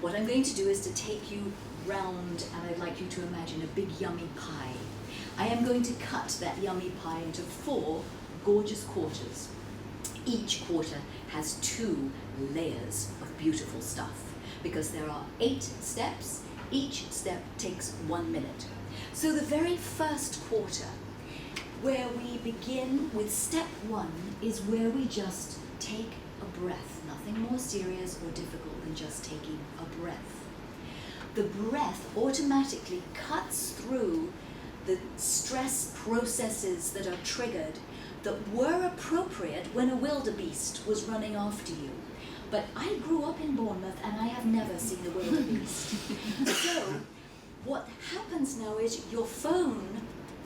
What I'm going to do is to take you round, and I'd like you to imagine a big yummy pie. I am going to cut that yummy pie into 4 gorgeous quarters. Each quarter has 2 layers of beautiful stuff, because there are 8 steps. Each step takes 1 minute. So the very first quarter, where we begin with step 1, is where we just take a breath. Nothing more serious or difficult than just taking a breath. The breath automatically cuts through the stress processes that are triggered that were appropriate when a wildebeest was running after you. But I grew up in Bournemouth and I have never seen a wildebeest. So what happens now is your phone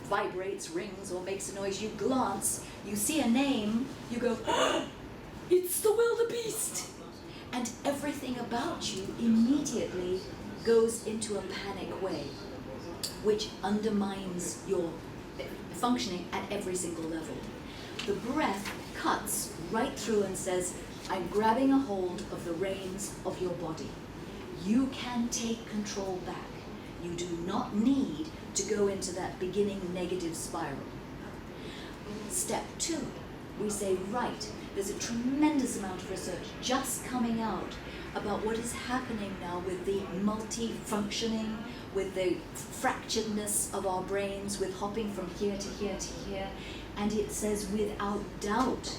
vibrates, rings, or makes a noise. You glance, you see a name, you go, oh, it's the wildebeest! And everything about you immediately goes into a panic way, which undermines your functioning at every single level. The breath cuts right through and says, I'm grabbing a hold of the reins of your body. You can take control back. You do not need to go into that beginning negative spiral. Step 2, we say, right, there's a tremendous amount of research just coming out about what is happening now with the multi-functioning, with the fracturedness of our brains, with hopping from here to here to here. And it says, without doubt,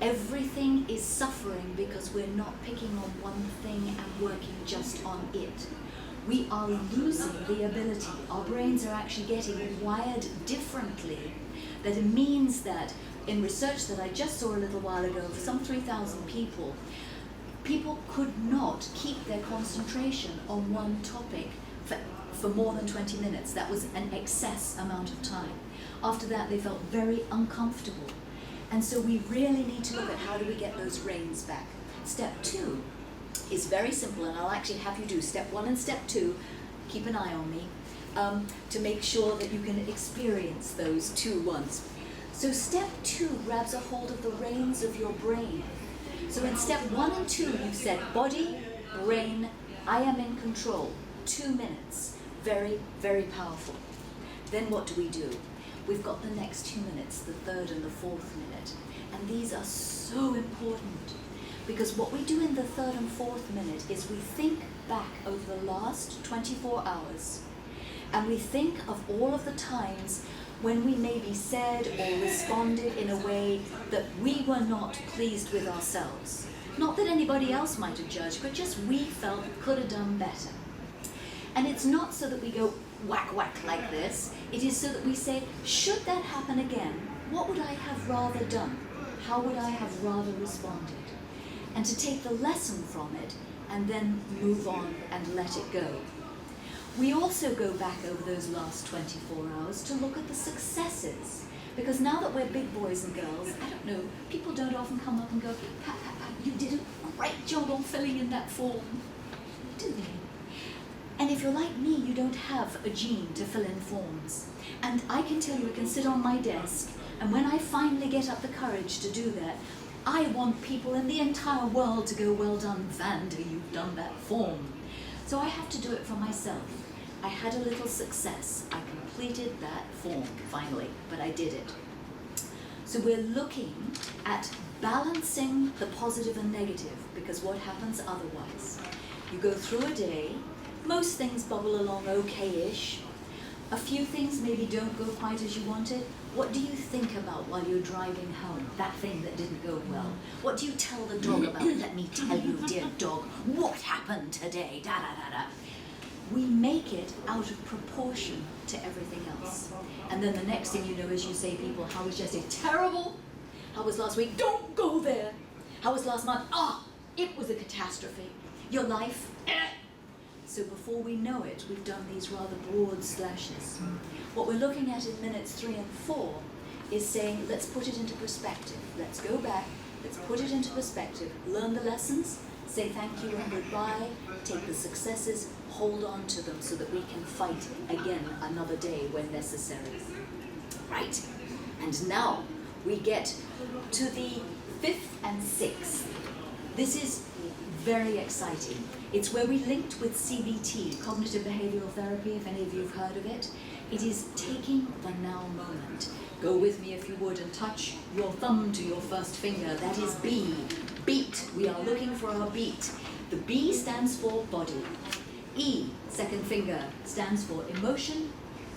everything is suffering because we're not picking on one thing and working just on it. We are losing the ability. Our brains are actually getting wired differently. That it means that in research that I just saw a little while ago, for some 3,000 people, people could not keep their concentration on one topic for more than 20 minutes. That was an excess amount of time. After that, they felt very uncomfortable. And so we really need to look at how do we get those reins back. Step 2 is very simple, and I'll actually have you do step 1 and step 2. Keep an eye on me to make sure that you can experience those 2 ones. So step 2 grabs a hold of the reins of your brain. So in step 1 and 2, you've said body, brain, I am in control. 2 minutes. Very, very powerful. Then what do? We've got the next 2 minutes, the 3rd and the 4th minute. And these are so important, because what we do in the 3rd and 4th minute is we think back over the last 24 hours, and we think of all of the times when we maybe said or responded in a way that we were not pleased with ourselves. Not that anybody else might have judged, but just we felt we could have done better. And it's not so that we go whack whack like this. It is so that we say, should that happen again, what would I have rather done? How would I have rather responded? And to take the lesson from it and then move on and let it go. We also go back over those last 24 hours to look at the successes. Because now that we're big boys and girls, I don't know, people don't often come up and go, Pat, you did a great job on filling in that form. Do they? And if you're like me, you don't have a gene to fill in forms. And I can tell you, I can sit on my desk, and when I finally get up the courage to do that, I want people in the entire world to go, well done, Vanda, you've done that form. So I have to do it for myself. I had a little success. I completed that form, finally, but I did it. So we're looking at balancing the positive and negative, because what happens otherwise? You go through a day, most things bubble along okay-ish. A few things maybe don't go quite as you wanted. What do you think about while you're driving home? That thing that didn't go well. What do you tell the dog about? Let me tell you, dear dog, what happened today? Da da da da. We make it out of proportion to everything else. And then the next thing you know is you say, people, how was yesterday? Terrible. How was last week? Don't go there. How was last month? It was a catastrophe. Your life? So before we know it, we've done these rather broad slashes. What we're looking at in minutes 3 and 4 is saying, let's put it into perspective. Let's go back, let's put it into perspective, learn the lessons, say thank you and goodbye, take the successes, hold on to them so that we can fight again another day when necessary. Right, and now we get to the 5th and 6th. This is very exciting. It's where we linked with CBT, cognitive behavioral therapy, if any of you have heard of it. It is taking the now moment. Go with me if you would and touch your thumb to your first finger. That is B, beat. We are looking for our beat. The B stands for body. E, second finger, stands for emotion.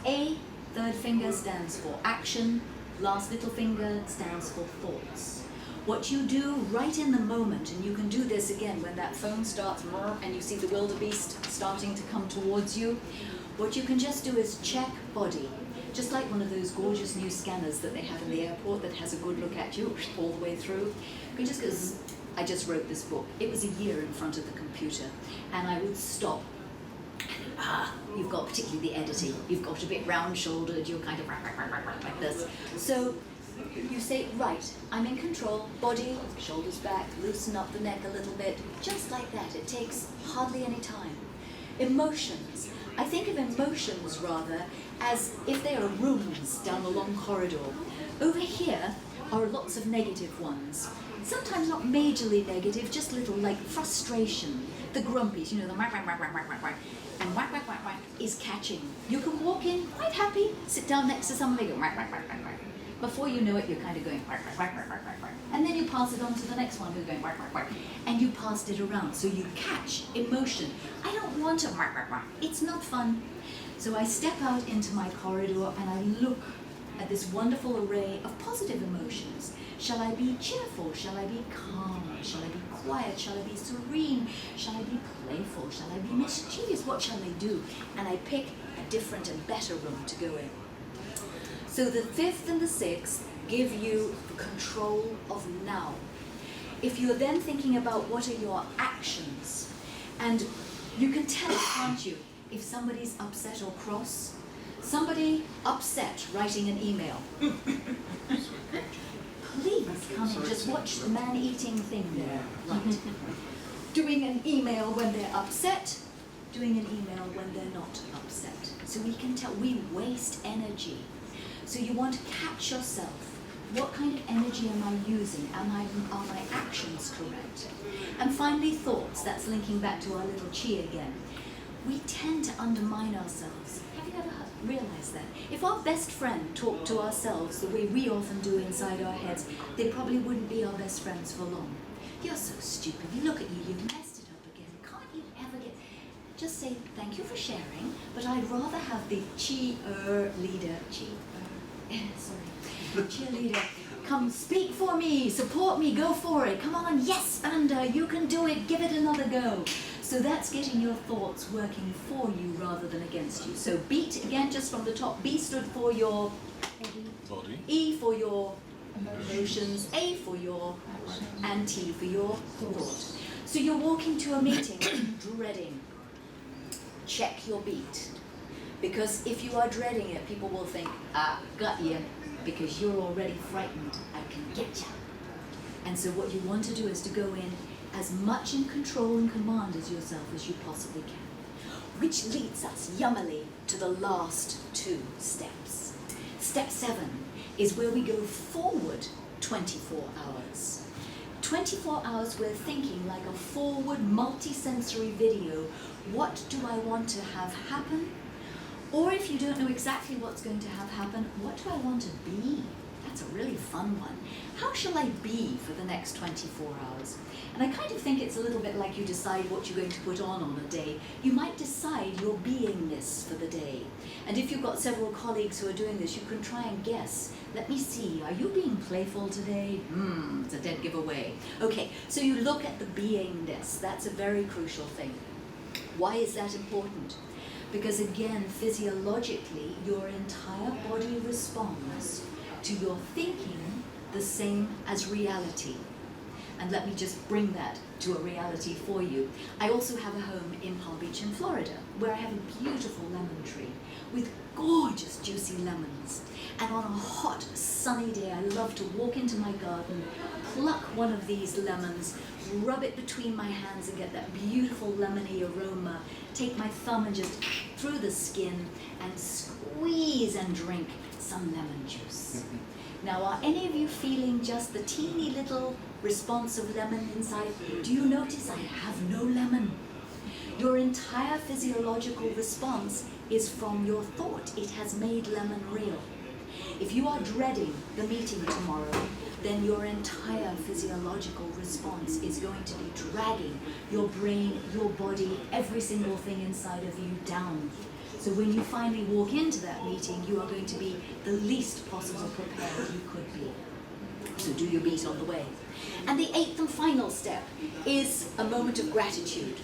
A, third finger, stands for action. Last little finger stands for thoughts. What you do right in the moment, and you can do this again when that phone starts and you see the wildebeest starting to come towards you, what you can just do is check body. Just like one of those gorgeous new scanners that they have in the airport that has a good look at you all the way through. You just go, zzz. I just wrote this book. It was a year in front of the computer, and I would stop. You've got particularly the editing. You've got a bit round-shouldered. You're kind of like this. So you say, right, I'm in control. Body, shoulders back, loosen up the neck a little bit. Just like that. It takes hardly any time. Emotions. I think of emotions rather as if they are rooms down a long corridor. Over here are lots of negative ones. Sometimes not majorly negative, just little like frustration. The grumpies, you know, the whack, whack, whack, whack, whack, whack, whack. And whack, whack, whack, whack is catching. You can walk in quite happy, sit down next to somebody, go whack, whack, whack, whack, whack. Before you know it, you're kind of going whack, whack, whack, whack, whack, whack, whack. And then you pass it on to the next one who's going whack, whack, whack. And you passed it around, so you catch emotion. I don't want to whack, whack, whack. It's not fun. So I step out into my corridor and I look at this wonderful array of positive emotions. Shall I be cheerful? Shall I be calm? Shall I be quiet? Shall I be serene? Shall I be playful? Shall I be mischievous? What shall I do? And I pick a different and better room to go in. So the 5th and the 6th give you control of now. If you're then thinking about what are your actions, and you can tell, can't you, if somebody's upset or cross. Somebody upset writing an email. Please come and just watch the man-eating thing there. Right. Doing an email when they're upset, doing an email when they're not upset. So we can tell, we waste energy. So you want to catch yourself. What kind of energy am I using? Are my actions correct? And finally, thoughts. That's linking back to our little chi again. We tend to undermine ourselves. Have you ever realized that? If our best friend talked to ourselves the way we often do inside our heads, they probably wouldn't be our best friends for long. You're so stupid. You look at you, you've messed it up again. Can't you ever get... Just say, thank you for sharing, but I'd rather have the cheerleader, cheerleader, come speak for me, support me, go for it. Come on, yes, Vanda, you can do it, give it another go. So that's getting your thoughts working for you rather than against you. So beat, again, just from the top. B stood for your body. E for your emotions. A for your, and T for your thought. So you're walking to a meeting, dreading. Check your beat. Because if you are dreading it, people will think, got you, because you're already frightened. I can get you. And so what you want to do is to go in as much in control and command as yourself as you possibly can. Which leads us, yummily, to the last 2 steps. Step 7 is where we go forward 24 hours. 24 hours we're thinking like a forward multi-sensory video. What do I want to have happen? Or if you don't know exactly what's going to have happen, what do I want to be? That's a really fun one. How shall I be for the next 24 hours? And I kind of think it's a little bit like you decide what you're going to put on a day. You might decide your beingness for the day. And if you've got several colleagues who are doing this, you can try and guess. Let me see, are you being playful today? It's a dead giveaway. Okay, so you look at the beingness. That's a very crucial thing. Why is that important? Because again, physiologically, your entire body responds to your thinking the same as reality. And let me just bring that to a reality for you. I also have a home in Palm Beach in Florida, where I have a beautiful lemon tree with gorgeous juicy lemons. And on a hot, sunny day, I love to walk into my garden, pluck one of these lemons, rub it between my hands and get that beautiful lemony aroma, take my thumb and just through the skin and squeeze and drink some lemon juice. Now, are any of you feeling just the teeny little response of lemon inside? Do you notice I have no lemon? Your entire physiological response is from your thought. It has made lemon real. If you are dreading the meeting tomorrow, then your entire physiological response is going to be dragging your brain, your body, every single thing inside of you down. So when you finally walk into that meeting, you are going to be the least possible prepared you could be. So do your best on the way. And the 8th and final step is a moment of gratitude.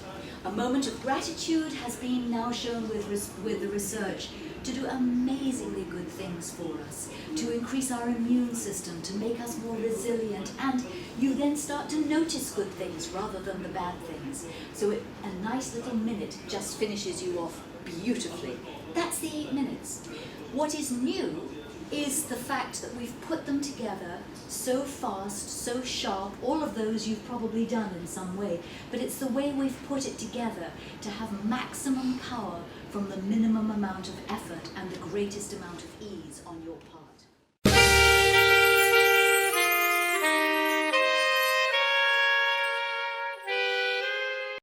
A moment of gratitude has been now shown with the research to do amazingly good things for us, to increase our immune system, to make us more resilient, and you then start to notice good things rather than the bad things. So a nice little minute just finishes you off beautifully. That's the 8 minutes. What is new is the fact that we've put them together so fast, so sharp. All of those you've probably done in some way, but it's the way we've put it together to have maximum power from the minimum amount of effort and the greatest amount of ease on your part.